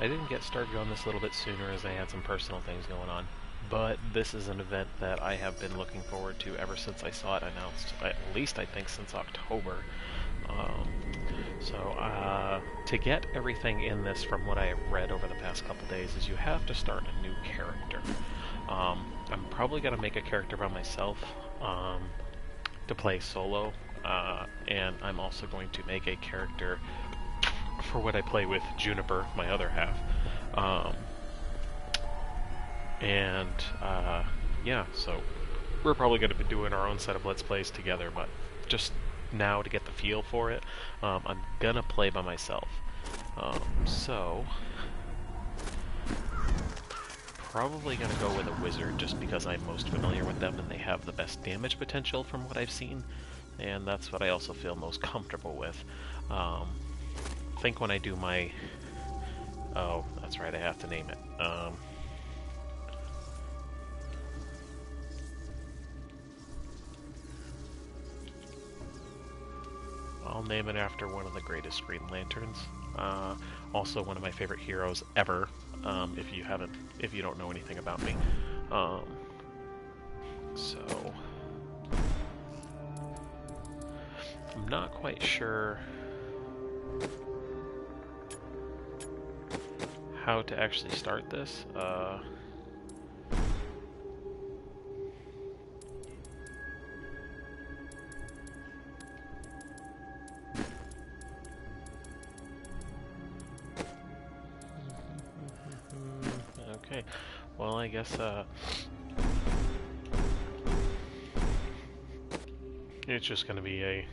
I didn't get started on this a little bit sooner as I had some personal things going on, but this is an event that I have been looking forward to ever since I saw it announced, at least I think since October. To get everything in this from what I have read over the past couple days is you have to start a new character. I'm probably going to make a character by myself to play solo, and I'm also going to make a character for what I play with Juniper, my other half. Yeah, so we're probably going to be doing our own set of Let's Plays together, but just now to get the feel for it, I'm going to play by myself. Probably going to go with a wizard just because I'm most familiar with them and they have the best damage potential from what I've seen, and that's what I also feel most comfortable with. I think when I do my... Oh, that's right, I have to name it. I'll name it after one of the greatest Green Lanterns. Also one of my favorite heroes ever, if you don't know anything about me. So I'm not quite sure how to actually start this. Okay, well, I guess it's just going to be a...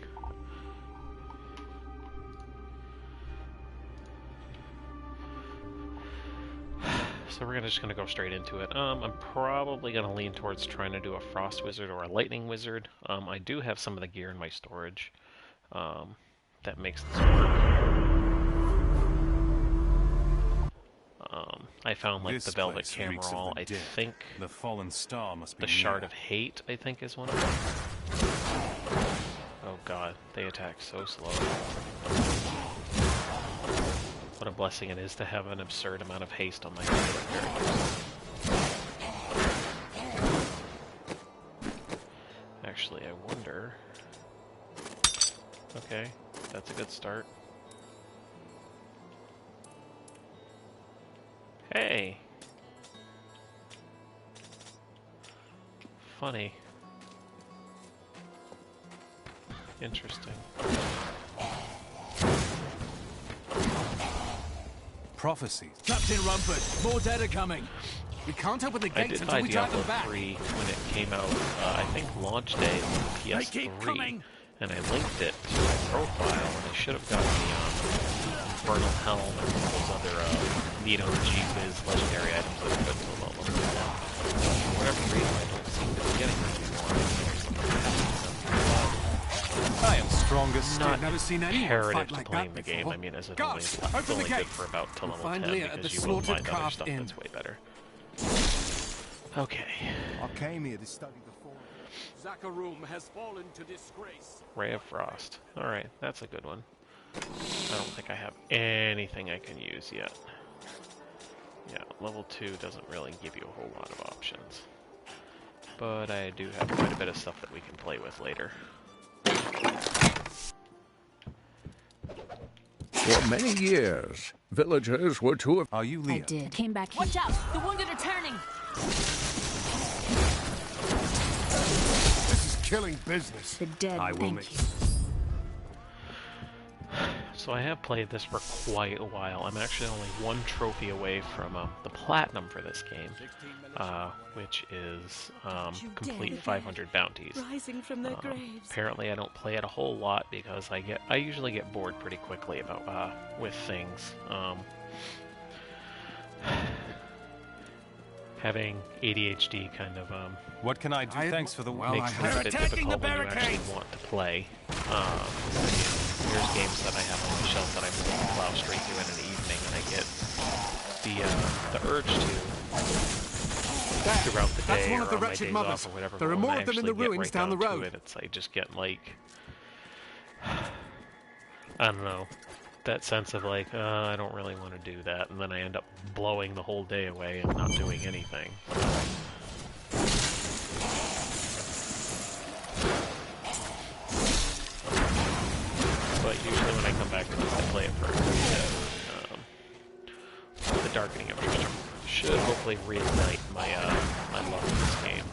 So we're just going to go straight into it. I'm probably going to lean towards trying to do a Frost Wizard or a Lightning Wizard. I do have some of the gear in my storage that makes this work. I found like the Velvet Cameral, I think the fallen star must be the Shard of Hate, I think is one of them. Oh god, they attack so slow. What a blessing it is to have an absurd amount of haste on my characters. Actually, I wonder... Okay, that's a good start. Hey! Funny. Interesting. Prophecy. Captain Rumford, more dead are coming. We can't open the gates until we drive them back. I did buy Diablo 3 when it came out, I think launch day on PS3, and I linked it to my profile, and I should have gotten the Infernal Helm and those other Neato G-Wiz legendary items that are good to level 1. For whatever reason, I don't seem to be getting them anymore. I am strongest. Not never seen anyone imperative fight to like playing that the game. before. I mean, as it Guards, it's open only the good gate. for about till level 10 Finally, at because the you will slaughtered find other craft stuff inn. that's way better. Okay. I came here to study the fall. Zakharum has fallen to disgrace. Ray of Frost. Alright, that's a good one. I don't think I have anything I can use yet. Yeah, level 2 doesn't really give you a whole lot of options. But I do have quite a bit of stuff that we can play with later. For many years, villagers were to have... Are you Leah? I did. Came back here. Watch out! The wounded are turning! This is killing business. The dead, I will thank make... you. So I have played this for quite a while. I'm actually only one trophy away from the platinum for this game, which is complete 500 bounties. Rising from their graves. Apparently, I don't play it a whole lot because I usually get bored pretty quickly about with things. Having ADHD kind of What can I do? Thanks for the... makes it a bit difficult when you actually want to play. There's games that I have on the shelf that I'm willing to plow straight through in an evening, and I get the urge to throughout the day one of the or on my wretched days mothers. off or whatever. There are when more I of them in the actually get ruins right down the to road. I just get like, I don't know. that sense of like, I don't really want to do that, and then I end up blowing the whole day away and not doing anything. But usually when I come back to this, I play it for the Darkening of Tristram. Should hopefully reignite my my love for this game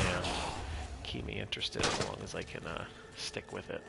and keep me interested as long as I can stick with it.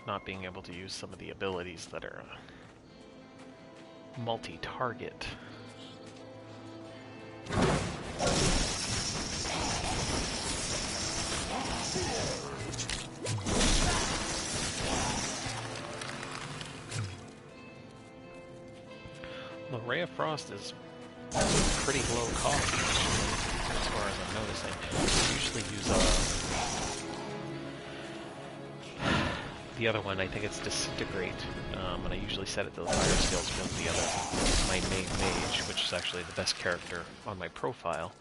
Not being able to use some of the abilities that are multi-target. The Ray of Frost is pretty low cost, as far as I'm noticing. I usually use the other one, I think it's Disintegrate, and I usually set it to the fire skills because the other, my main mage, which is actually the best character on my profile,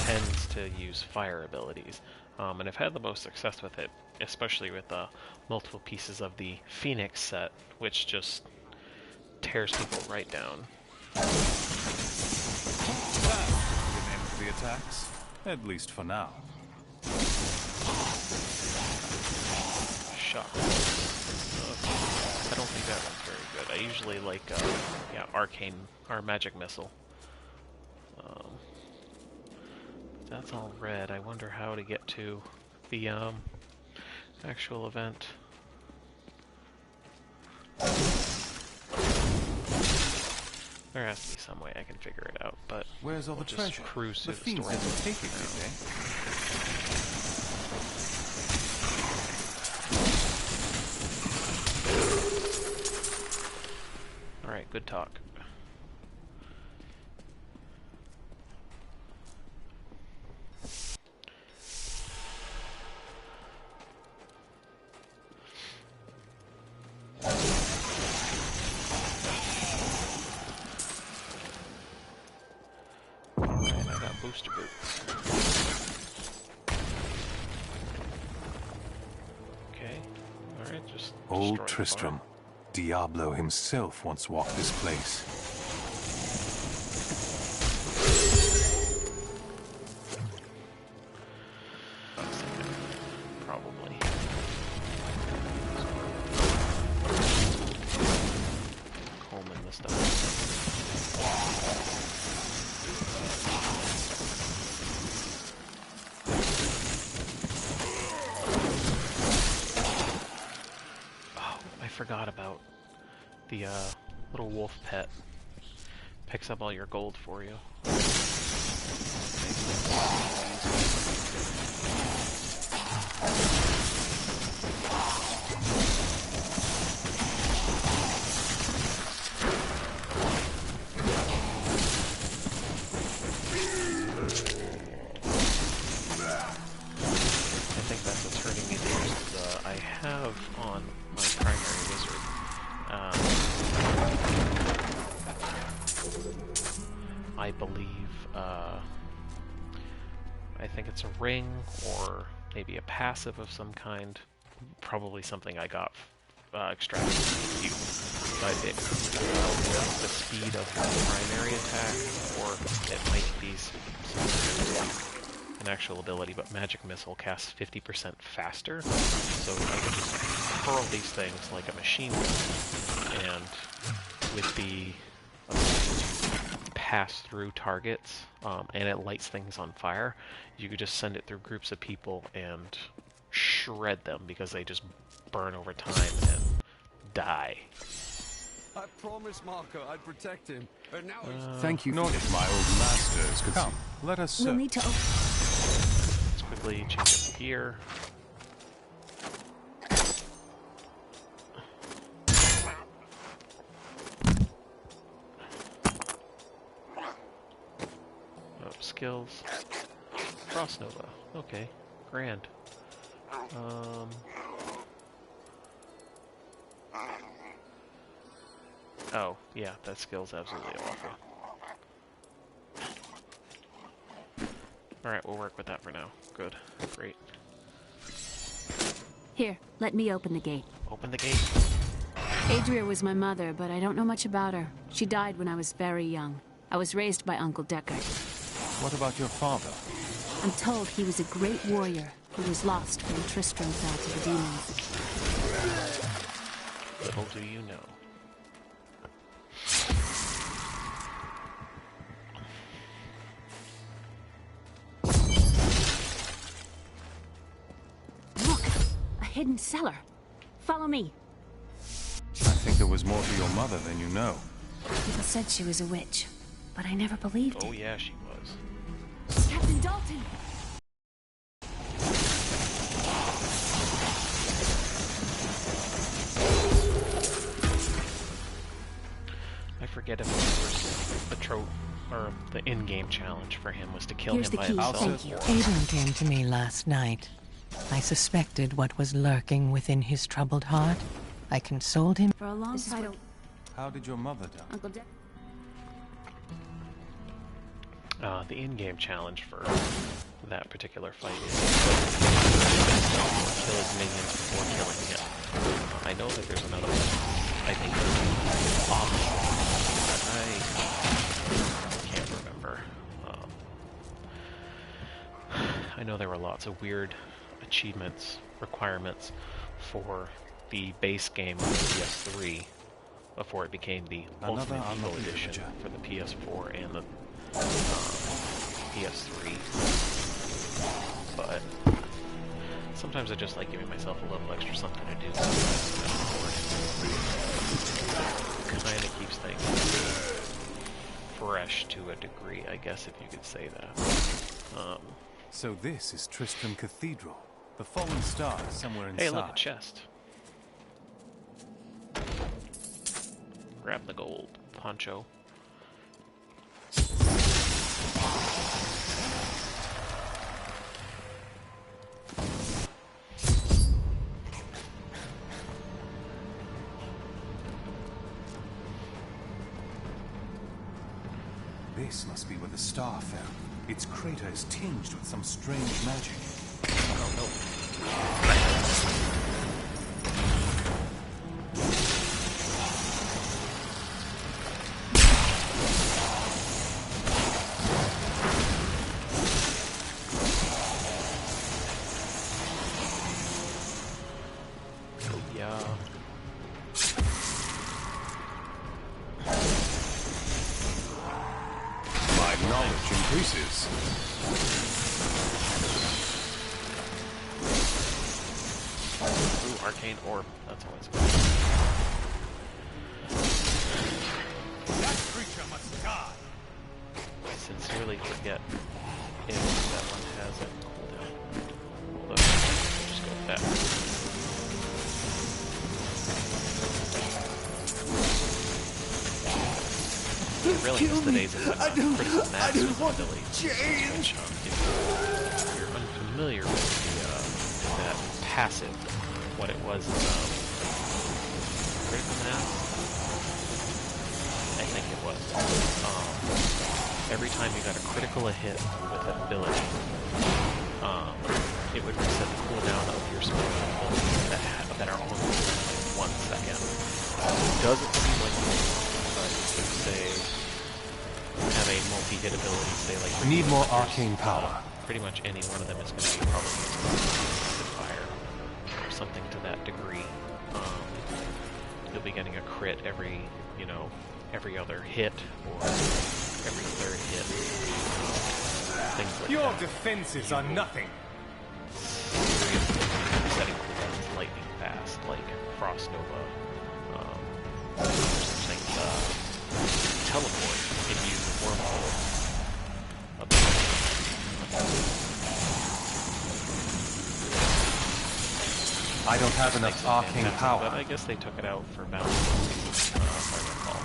tends to use fire abilities. And I've had the most success with it, especially with multiple pieces of the Phoenix set, which just tears people right down. Good name for the attacks, at least for now. Shock. I don't think that one's very good. I usually like, yeah, Arcane, or Magic Missile. That's all red. I wonder how to get to the, actual event. There has to be some way I can figure it out, but where's all the treasure? Just cruise the through the fiends story. didn't take it, did they? Alright, good talk. Alright, I got booster boots. Okay, alright, just Old destroy the Tristram. farm. Diablo himself once walked this place. Probably. Combing this stuff. Oh, I forgot about the little wolf pet. Picks up all your gold for you. I think that's what's hurting me the most. I have on my primary wizard. I believe, I think it's a ring or maybe a passive of some kind. Probably something I got extracted from you. But it could the speed of the primary attack, or it might be an actual ability, but Magic Missile casts 50% faster, so I can just hurl these things like a machine gun, and with the pass through targets, and it lights things on fire, you could just send it through groups of people and shred them because they just burn over time and die. I promised Marco I'd protect him, but now Thank you. Not if my old masters could come. Let us We'll search. need to Let's quickly change up the gear. skills. Frost Nova. Okay. Grand. Oh, yeah, that skill's absolutely awful. Alright, we'll work with that for now. Good. Great. Here, let me open the gate. Open the gate. Adria was my mother, but I don't know much about her. She died when I was very young. I was raised by Uncle Deckard. What about your father? I'm told he was a great warrior who was lost when Tristram fell to the demons. Little do you know. Look! A hidden cellar. Follow me. I think there was more to your mother than you know. People said she was a witch, but I never believed Oh it. yeah, she was. Captain Dalton! I forget if the first or the in-game challenge for him was to kill Here's him the by key. himself. Thank you. Aiden came to me last night. I suspected what was lurking within his troubled heart. I consoled him. For a long time, How did your mother die? Uncle Deckard. The in-game challenge for that particular fight is kill his minions before killing him. I know that there's another one. I think I can't remember. I know there were lots of weird achievements, requirements for the base game on the PS3 before it became the Ultimate Eagle Edition for the PS4 and the PS3. But sometimes I just like giving myself a little extra something to do. Kind of keeps things fresh to a degree, I guess, if you could say that. So this is Tristram Cathedral. The fallen star is somewhere inside. Hey, look, a chest. Grab the gold poncho. This must be where the star fell. Its crater is tinged with some strange magic. Oh no. Increases. Ooh, arcane orb. That's always good. That creature must die. I sincerely forget if that one has a cooldown. Hold up. We'll just go with that. I really miss the days of when critical mass was ability. Which, if you're unfamiliar with that passive, what it was is critical mass. I think it was. Every time you got a critical hit with that ability, it would reset the cooldown of your special abilities that are only 1 second. Doesn't seem like say have a multi-hit ability, say like we need more arcane power. Pretty much any one of them is going to be probably fire or something to that degree. You'll be getting a crit every, every other hit or every third hit. Things like Your that. defenses are nothing. Setting cooldowns lightning fast, like Frost Nova. Teleport can use the wormhole. I don't have enough arcane power. But I guess they took it out for balance, if I recall.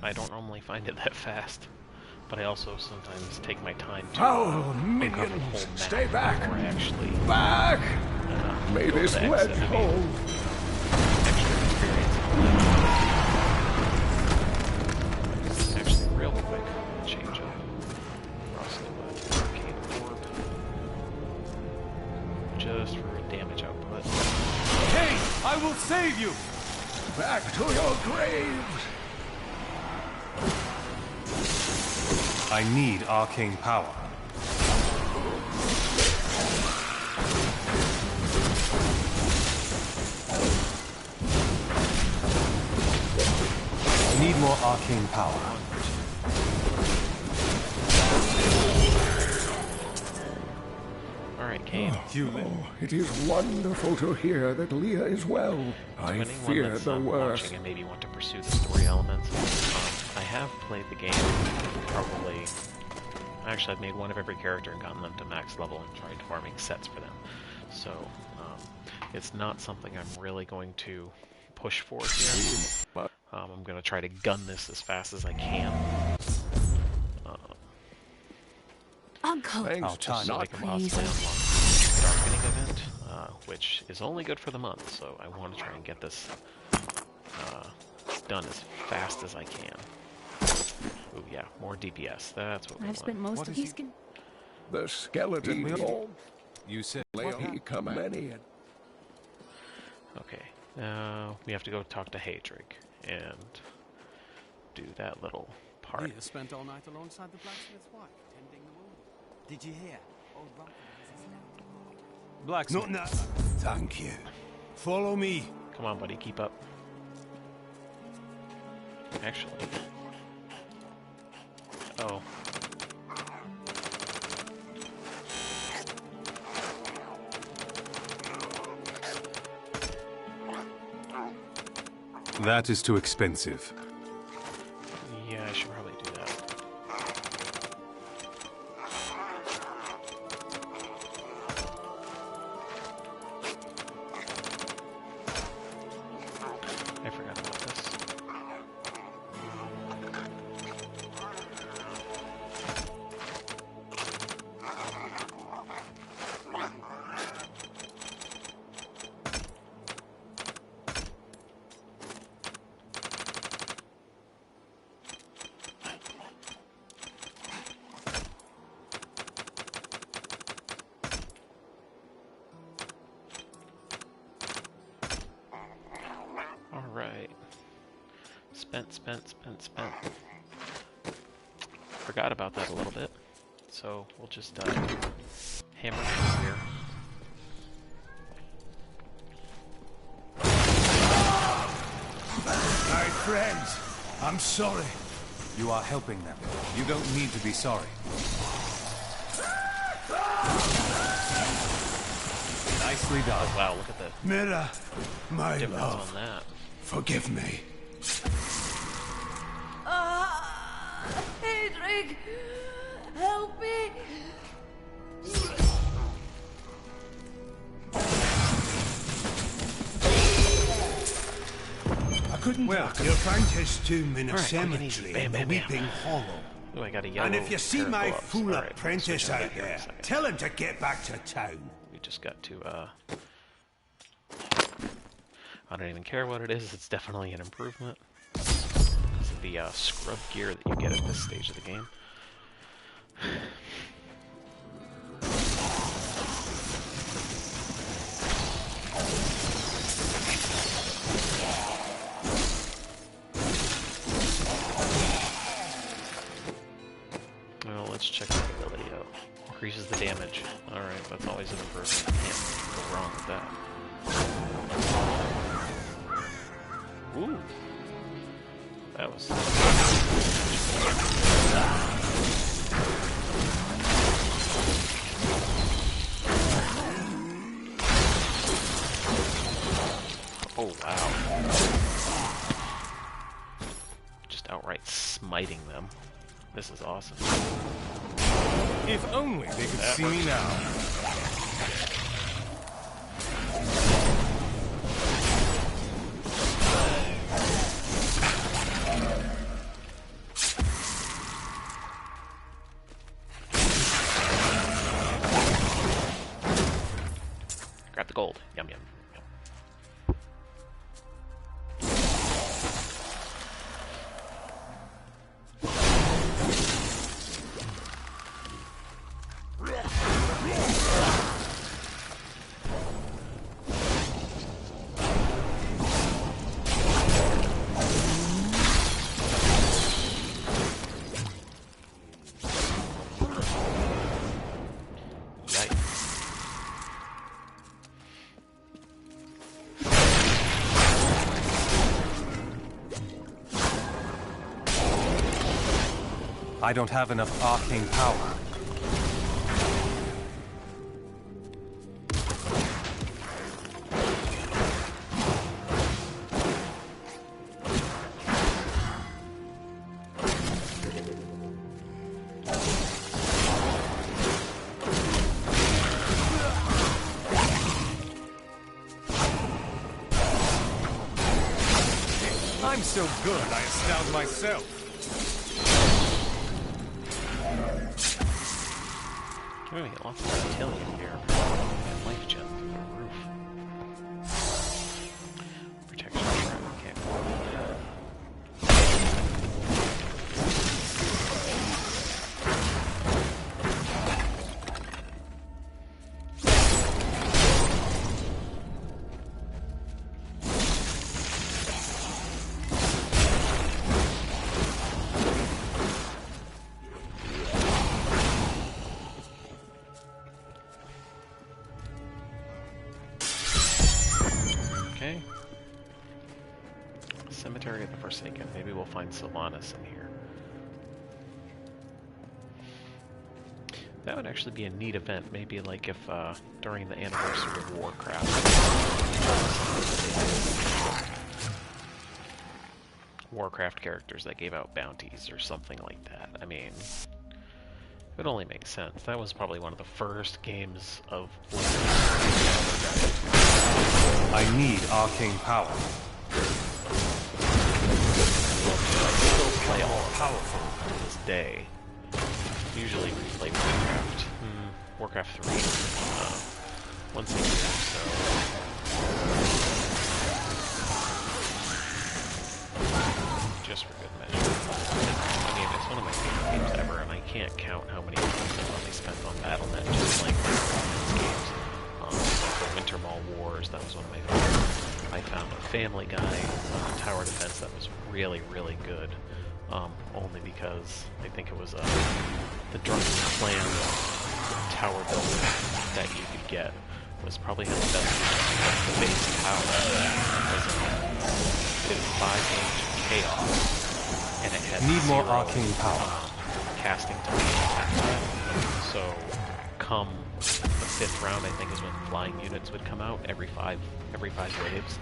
I don't normally find it that fast, but I also sometimes take my time to Howl, uncover the whole minions! map Stay back! before I actually Back! May go to this the lead exit to be hold. extra experience. Actually, real quick, change up. Frosted Arcane Orb. Just for damage output. Hey, I will save you! Back to your graves! I need arcane power. I need more arcane power. Alright, Kane. Oh, it is wonderful to hear that Leah is well. I To anyone fear that's the worst. watching and maybe want to pursue the story elements, I have played the game probably... Actually, I've made one of every character and gotten them to max level and tried farming sets for them. So, it's not something I'm really going to push for here. I'm going to try to gun this as fast as I can. Uncle! Thanks to So I not can possibly unlock the Darkening event, which is only good for the month, so I want to try and get this done as fast as I can. Ooh, yeah, more DPS. That's what we I've want. spent most of these... the skeleton dog. You said He come many. Okay, now we have to go talk to Hadrig and do that little part. Leah spent all night alongside the blacksmith's wife, tending the wound. Did you hear? Old Rumple has his down. blacksmith. Not now. Thank you. Follow me. Come on, buddy, keep up. Actually... Oh. That is too expensive. Yeah, I should probably do that. I forgot about this. Alright. Spent. Forgot about that a little bit. So we'll just hammer through here. My friends, I'm sorry. You are helping them. You don't need to be sorry. Nicely done. Oh wow, look at the Mira, my difference love, on that. forgive me. Hadrig! Help me! I couldn't walk your apprentice tomb in a Alright, quick and easy. cemetery Bam, in the bam, bam. Weeping Hollow. Ooh, I got a yellow And if you see pair of my gloves. fool Alright, we'll apprentice switch out here in a there, second. tell him to get back to town. We just got to, I don't even care what it is, it's definitely an improvement. This is the scrub gear that you get at this stage of the game. Well, let's check the ability out. Increases the damage. Alright, that's always an improvement. Can't go wrong with that. Ooh. That was... Oh, wow. Just outright smiting them. This is awesome. If only they could see me now. I don't have enough arcane power. I'm so good, I astound myself. We're gonna get lots of utility here. And life gem through the roof. Protection trap, okay. Okay. Cemetery of the Forsaken. Maybe we'll find Sylvanas in here. That would actually be a neat event. Maybe like if during the anniversary of Warcraft. Warcraft characters that gave out bounties or something like that. I mean, it would only make sense. That was probably one of the first games of I need arcane power. Still play all powerful to this day. Usually we play Warcraft. Warcraft 3. Once a year, so. Just for good measure. I mean, it's one of my favorite games ever, and I can't count how many money I spent on Battle.net just like these games. The Winter Mall Wars, that was one of my favorites. I found a Family Guy tower defense that was really, really good. Only because I think it was the Drunken Clan tower building that you could get was probably had the best base tower. It was 5-inch chaos, and it had more zero, arcane power. Casting time. So, come the 5th round, I think, is when flying units would come out every five waves.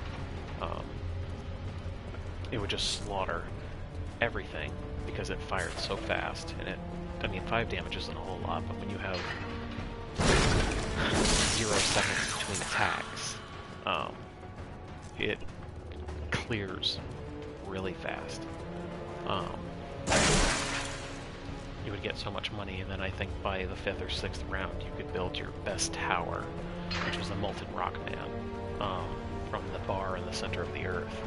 It would just slaughter everything because it fired so fast, and I mean, 5 damage isn't a whole lot, but when you have 0 seconds between attacks, it clears really fast. You would get so much money, and then I think by the 5th or 6th round, you could build your best tower, which was a Molten Rock Man, from the bar in the center of the earth.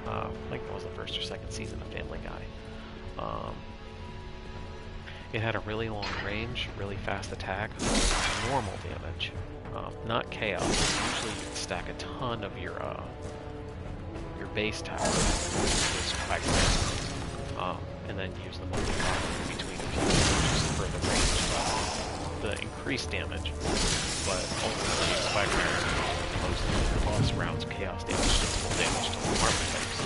I think that was the 1st or 2nd season of Family Guy. It had a really long range, really fast attack, normal damage, not chaos. Usually you can stack a ton of your base tower, and then use the multi-rock in between just for the range, the increased damage, but ultimately most of the boss rounds chaos damage, just full damage to the armor types.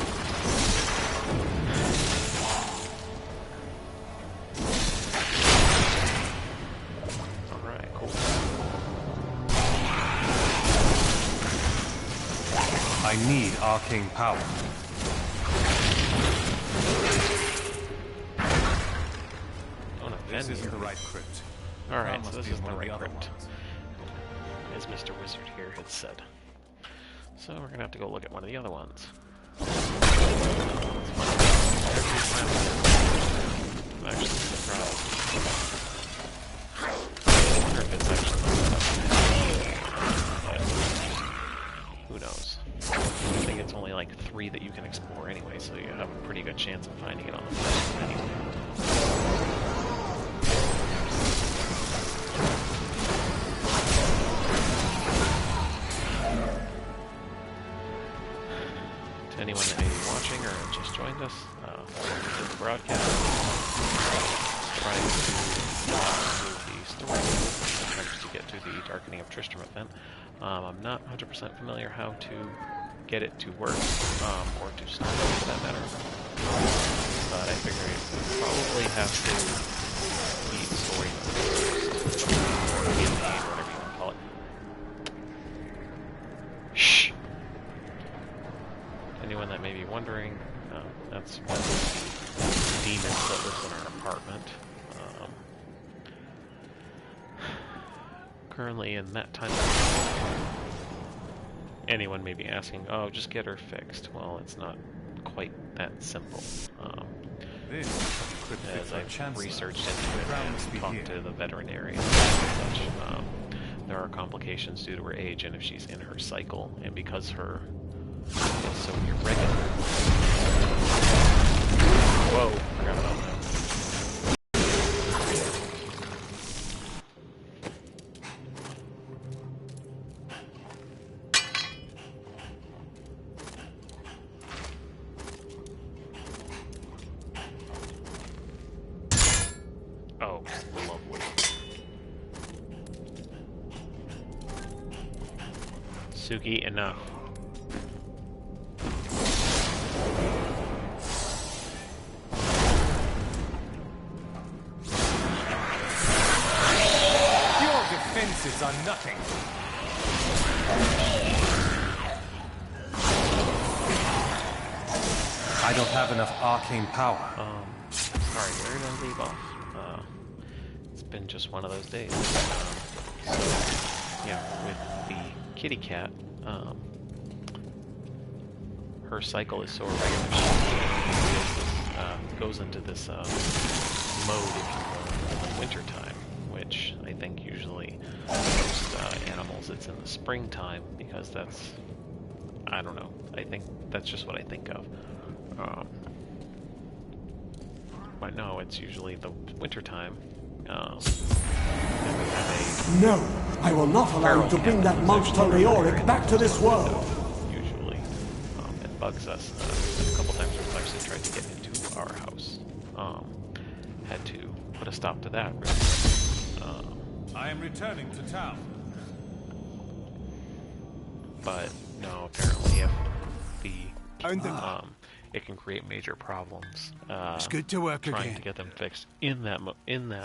Alright, cool. I need arcane power. This isn't the right crypt. Alright, so this isn't the right crypt, as Mr. Wizard here had said. So we're gonna have to go look at one of the other ones. I'm actually surprised. I wonder if it's actually who knows? I think it's only like 3 that you can explore anyway, so you have a pretty good chance of finding it on the first one anyway. To anyone that may be watching or just joined us, the broadcast trying to do the story attempts to get to the Darkening of Tristram event. I'm not 100% familiar how to get it to work, or to start it for that matter. But I figure you probably have to the story first, or campaign, or whatever you want to call it. Shh! Anyone that may be wondering, that's one of the demons that lives in our apartment. Currently in that time of anyone may be asking, oh, just get her fixed. Well, it's not quite that simple. As I've researched into it and talked to the veterinarian and such, there are complications due to her age and if she's in her cycle, and because her is so irregular. Whoa, forgot about that. Oh, lovely. Suki, enough. Your defenses are nothing. I don't have enough arcane power. Sorry, where did I leave off? It's been just one of those days. Yeah, with the kitty cat, her cycle is so irregular. She goes into this mode, if you will, in the wintertime, which I think usually most animals it's in the springtime, because that's, I don't know, I think that's just what I think of. But no, it's usually the wintertime. No, I will not allow you to bring that monster Leoric back to this world. Usually, it bugs us. A couple times we've actually tried to get into our house. Had to put a stop to that, really. I am returning to town. But no, apparently if the it can create major problems. It's good to work trying again. to get them fixed in that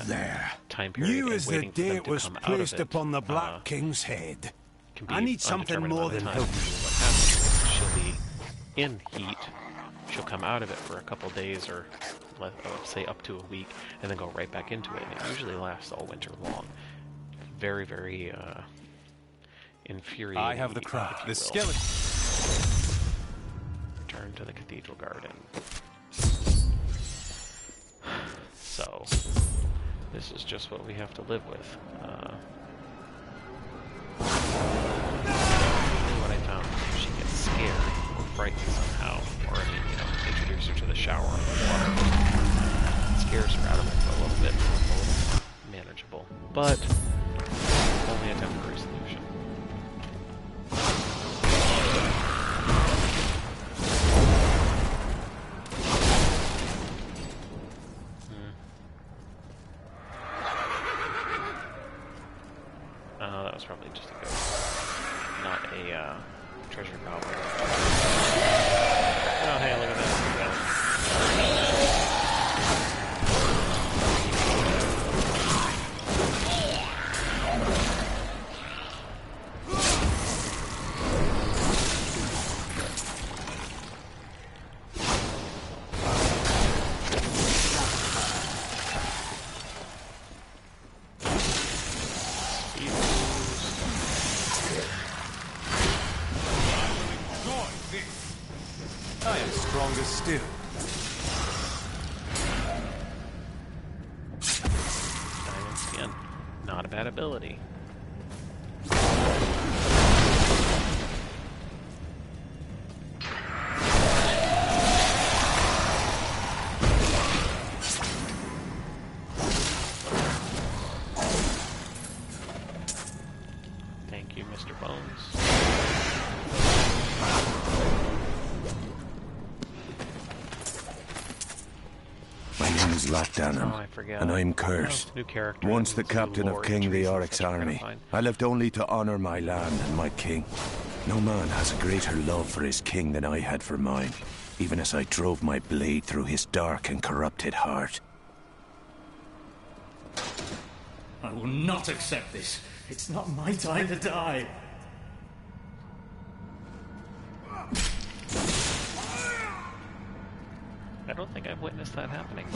There. time period. New and as the waiting for them date to was come out placed of it, upon the Black King's head. can be I need something undetermined more amount of than time. help. What happens is she'll be in heat. She'll come out of it for a couple days, or let's say up to a week, and then go right back into it. And it usually lasts all winter long. Very, very infuriating. I have the crown. The skeleton. Return to the cathedral garden. So, this is just what we have to live with. What I found is if she gets scared or frightened somehow, or I mean, introduce her to the shower and the water, it scares her out of it for a little bit, a little more manageable. But only a temporary solution. That was probably just a ghost, not a treasure goblin. Oh, hey, look at that. I am stronger still. Diamond skin. Not a bad ability. Thank you, Mr. Bones. Darkening, Oh, I forgot. and I'm cursed. New character. Once the New captain of lore King entries and Leoric's such are kinda army, fine. I lived only to honor my land and my king. No man has a greater love for his king than I had for mine, even as I drove my blade through his dark and corrupted heart. I will not accept this. It's not my time to die. I don't think I've witnessed that happening.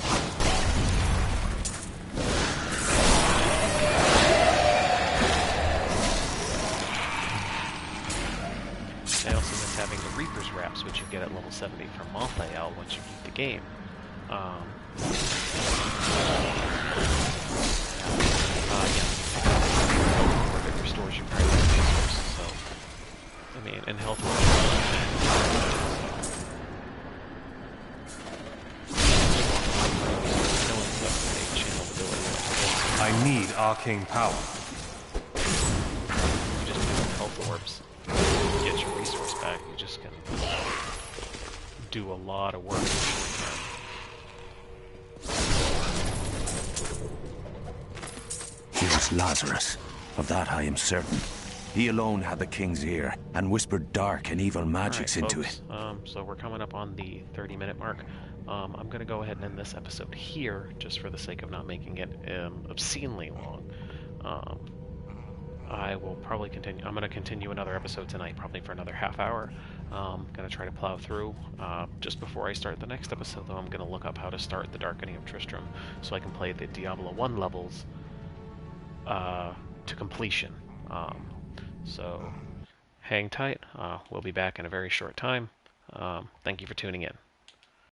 I also miss having the Reaper's Wraps, which you get at level 70 from Malthael once you beat the game. It restores your primary resource, so... I mean, and health... I need arcane power. You just have health orbs. Get your resource back. You just can do a lot of work. It was Lazarus. Of that I am certain. He alone had the king's ear, and whispered dark and evil magics into it. So we're coming up on the 30-minute mark. I'm going to go ahead and end this episode here, just for the sake of not making it obscenely long. I will probably continue. I'm going to continue another episode tonight, probably for another half hour. I'm going to try to plow through. Just before I start the next episode, though, I'm going to look up how to start the Darkening of Tristram, so I can play the Diablo 1 levels to completion. So hang tight. We'll be back in a very short time. Thank you for tuning in.